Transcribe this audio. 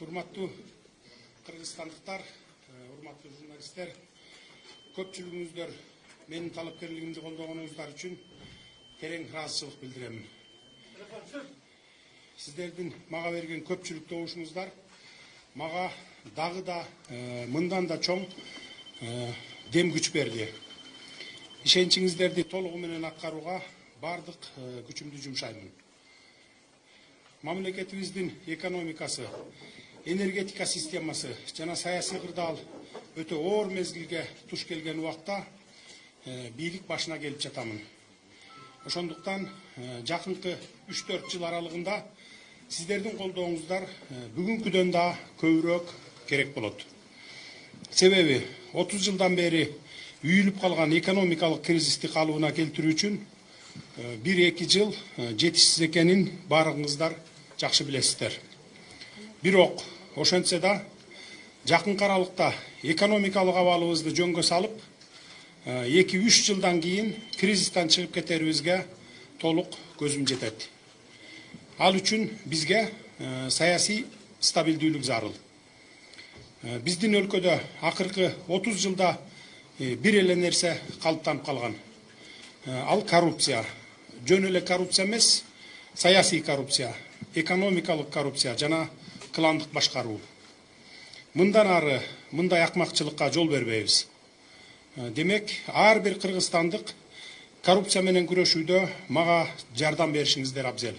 Урматтуу кыргызстандыктар, урматтуу журналисттер, көпчүлүгүңүздөр менин талапкерлигимди колдогонуңуздар үчүн терең ыраазычылык билдиремин. Сиздердин мага берген көпчүлүк добушуңуздар мага дагы да мындан да чоң дем күч берди. Ишеничиңиздерди толугу менен аткарууга бардык күчүмдү жумшаймын. Мамлекетибиздин экономикасы, энергетика системасы жана саясий кырдаал өтө оор мезгилге туш келген убакта бийлик башына келип жатамын. Ошондуктан жакынкы 3-4 жыл аралыгында сиздердин колдооңуздар бүгүнкүдөн да көбүрөөк керек болот. Себеби 30 жылдан бери үйүлүп калган экономикалык кризисти калыбына келтирүү үчүн 1-2 жыл жетишсиз экенин баарыңыздар жакшы билесиздер. Бирок ошентсе да жакынкы аралыкта экономикалык абалыбызды жөнгө салып 2-3 жылдан кийин кризистен чыгып кетерибизге толук көзүм жетет. Ал үчүн бизге саясий стабилдүүлүк зарыл. Биздин өлкөдө акыркы 30 жылда бир эле нерсе калыптанып калган. Ал коррупция. Жөн эле коррупция эмес, саясий коррупция, экономикалык коррупция жана кландык башкаруу. Мындан ары мындай акмакчылыкка жол бербейбиз. Демек, ар бир кыргызстандык коррупция менен күрөшүүдө мага жардам беришиңиздер абзел.